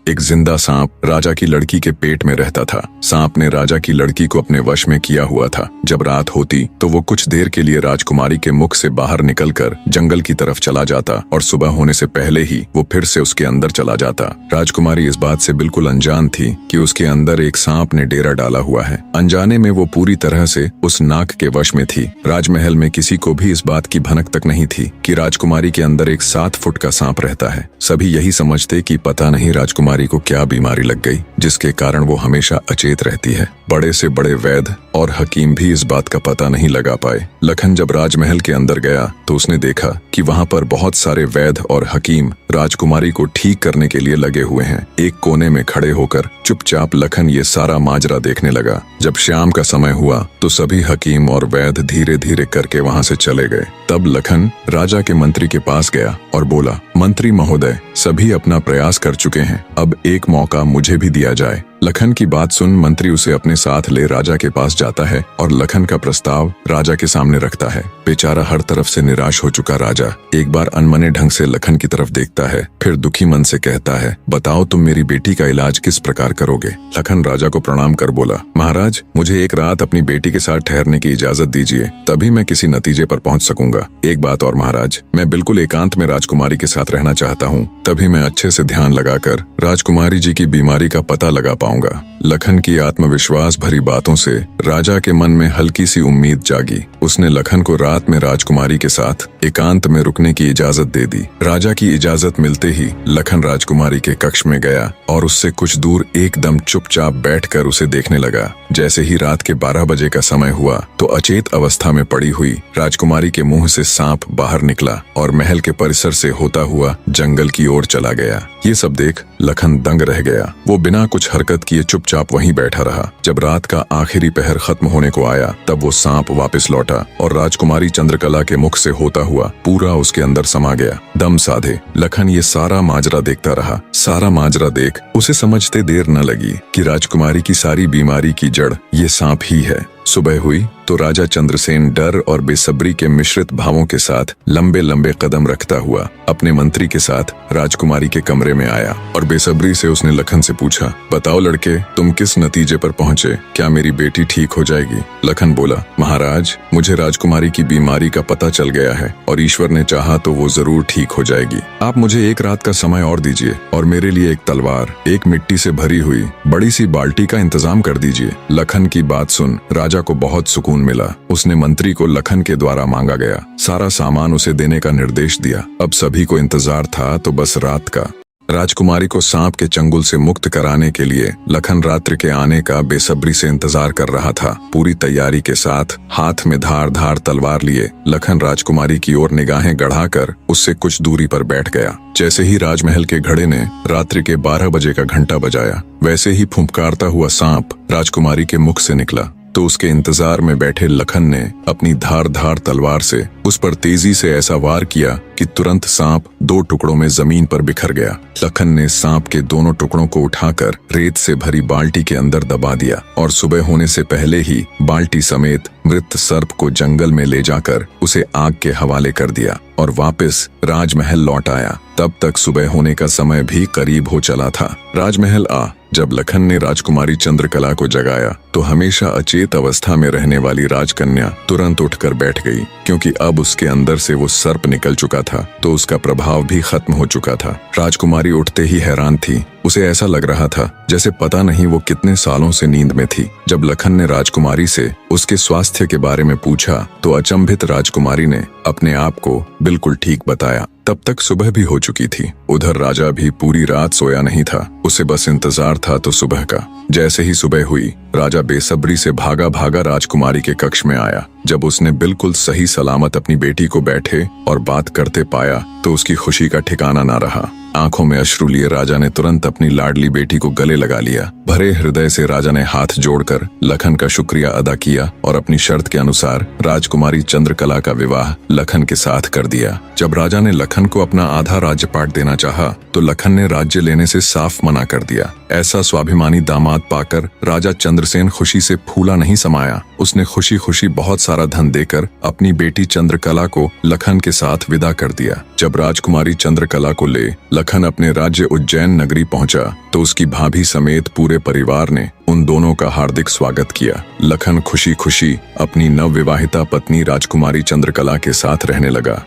एक जिंदा सांप राजा की लड़की के पेट में रहता था। सांप ने राजा की लड़की को अपने वश में किया हुआ था। जब रात होती तो वो कुछ देर के लिए राजकुमारी के मुख से बाहर निकलकर जंगल की तरफ चला जाता और सुबह होने से पहले ही वो फिर से उसके अंदर चला जाता। राजकुमारी इस बात से बिल्कुल अनजान थी कि उसके अंदर एक सांप ने डेरा डाला हुआ है। अनजाने में वो पूरी तरह से उस नाग के वश में थी। राजमहल में किसी को भी इस बात की भनक तक नहीं थी कि राजकुमारी के अंदर एक 7 फुट का सांप रहता है। सभी यही समझते कि पता नहीं राजकुमारी को क्या बीमारी लग गई जिसके कारण वो हमेशा अचेत रहती है। बड़े से बड़े वैद्य और हकीम भी इस बात का पता नहीं लगा पाए। लखन जब राजमहल के अंदर गया तो उसने देखा कि वहाँ पर बहुत सारे वैद्य और हकीम राजकुमारी को ठीक करने के लिए लगे हुए हैं। एक कोने में खड़े होकर चुपचाप लखन ये सारा माजरा देखने लगा। जब शाम का समय हुआ तो सभी हकीम और वैद्य धीरे धीरे करके वहाँ से चले गए। तब लखन राजा के मंत्री के पास गया और बोला, मंत्री महोदय, सभी अपना प्रयास कर चुके हैं, अब एक मौका मुझे भी दिया जाए। लखन की बात सुन मंत्री उसे अपने साथ ले राजा के पास जाता है और लखन का प्रस्ताव राजा के सामने रखता है। बेचारा हर तरफ से निराश हो चुका राजा एक बार अनमने ढंग से लखन की तरफ देखता है, फिर दुखी मन से कहता है, बताओ तुम मेरी बेटी का इलाज किस प्रकार करोगे। लखन राजा को प्रणाम कर बोला, महाराज, मुझे एक रात अपनी बेटी के साथ ठहरने की इजाजत दीजिए, तभी मैं किसी नतीजे पर पहुंच सकूंगा। एक बात और महाराज, मैं बिल्कुल एकांत में राजकुमारी के साथ रहना चाहता हूँ, तभी मैं अच्छे से ध्यान लगाकर राजकुमारी जी की बीमारी का पता लगा पाऊंगा। लखन की आत्मविश्वास भरी बातों से राजा के मन में हल्की सी उम्मीद जागी। उसने लखन को रात में राजकुमारी के साथ एकांत में रुकने की इजाजत दे दी। राजा की इजाजत मिलते ही लखन राजकुमारी के कक्ष में गया और उससे कुछ दूर एकदम चुपचाप बैठकर उसे देखने लगा। जैसे ही रात के 12 बजे का समय हुआ तो अचेत अवस्था में पड़ी हुई राजकुमारी के मुंह से सांप बाहर निकला और महल के परिसर से होता हुआ जंगल की ओर चला गया। ये सब देख लखन दंग रह गया। वो बिना कुछ हरकत किए चुपचाप वहीं बैठा रहा। जब रात का आखिरी पहर खत्म होने को आया तब वो सांप वापस लौटा और राजकुमारी चंद्रकला के मुख से होता हुआ पूरा उसके अंदर समा गया। दम साधे लखन ये सारा माजरा देखता रहा। सारा माजरा देख उसे समझते देर न लगी कि राजकुमारी की सारी बीमारी की जड़ ये सांप ही है। सुबह हुई तो राजा चंद्रसेन डर और बेसब्री के मिश्रित भावों के साथ लंबे लंबे कदम रखता हुआ अपने मंत्री के साथ राजकुमारी के कमरे में आया और बेसब्री से उसने लखन से पूछा, बताओ लड़के, तुम किस नतीजे पर पहुंचे? क्या मेरी बेटी ठीक हो जाएगी? लखन बोला, महाराज, मुझे राजकुमारी की बीमारी का पता चल गया है और ईश्वर ने चाहा तो वो जरूर ठीक हो जाएगी। आप मुझे एक रात का समय और दीजिए और मेरे लिए एक तलवार, एक मिट्टी से भरी हुई बड़ी सी बाल्टी का इंतजाम कर दीजिए। लखन की बात सुन राजा को बहुत सुकून मिला। उसने मंत्री को लखन के द्वारा मांगा गया सारा सामान उसे देने का निर्देश दिया। अब सभी को इंतजार था तो बस रात का। राजकुमारी को सांप के चंगुल से मुक्त कराने के लिए लखन रात्रि के आने का बेसब्री से इंतजार कर रहा था। पूरी तैयारी के साथ हाथ में धार धार तलवार लिए लखन राजकुमारी की ओर निगाहें गढ़ाकर उससे कुछ दूरी पर बैठ गया। जैसे ही राजमहल के घड़े ने रात्रि के 12 बजे का घंटा बजाया, वैसे ही फुंफकारता हुआ सांप राजकुमारी के मुख से निकला तो उसके इंतजार में बैठे लखन ने अपनी धार धार तलवार से उस पर तेजी से ऐसा वार किया कि तुरंत सांप 2 टुकड़ों में जमीन पर बिखर गया। लखन ने सांप के दोनों टुकड़ों को उठाकर रेत से भरी बाल्टी के अंदर दबा दिया और सुबह होने से पहले ही बाल्टी समेत मृत सर्प को जंगल में ले जाकर उसे आग के हवाले कर दिया और वापस राजमहल लौट आया। तब तक सुबह होने का समय भी करीब हो चला था। राजमहल जब लखन ने राजकुमारी चंद्रकला को जगाया तो हमेशा अचेत अवस्था में रहने वाली राजकन्या तुरंत उठकर बैठ गई, क्योंकि अब उसके अंदर से वो सर्प निकल चुका था तो उसका प्रभाव भी खत्म हो चुका था। राजकुमारी उठते ही हैरान थी। उसे ऐसा लग रहा था जैसे पता नहीं वो कितने सालों से नींद में थी। जब लखन ने राजकुमारी से उसके स्वास्थ्य के बारे में पूछा तो अचंभित राजकुमारी ने अपने आप को बिल्कुल ठीक बताया। तब तक सुबह भी हो चुकी थी। उधर राजा भी पूरी रात सोया नहीं था। उसे बस इंतजार था तो सुबह का। जैसे ही सुबह हुई राजा बेसब्री से भागा भागा राजकुमारी के कक्ष में आया। जब उसने बिल्कुल सही सलामत अपनी बेटी को बैठे और बात करते पाया तो उसकी खुशी का ठिकाना ना रहा। आंखों में अश्रु लिए राजा ने तुरंत अपनी लाडली बेटी को गले लगा लिया। भरे हृदय से राजा ने हाथ जोड़कर लखन का शुक्रिया अदा किया और अपनी शर्त के अनुसार राजकुमारी चंद्रकला का विवाह लखन के साथ कर दिया। जब राजा ने लखन को अपना आधा राज्यपाट देना चाहा तो लखन ने राज्य लेने से साफ मना कर दिया। ऐसा स्वाभिमानी दामाद पाकर राजा चंद्रसेन खुशी से फूला नहीं समाया। उसने खुशी खुशी बहुत सारा सारा धन देकर अपनी बेटी चंद्रकला को लखन के साथ विदा कर दिया। जब राजकुमारी चंद्रकला को ले लखन अपने राज्य उज्जैन नगरी पहुंचा तो उसकी भाभी समेत पूरे परिवार ने उन दोनों का हार्दिक स्वागत किया। लखन खुशी खुशी अपनी नवविवाहिता पत्नी राजकुमारी चंद्रकला के साथ रहने लगा।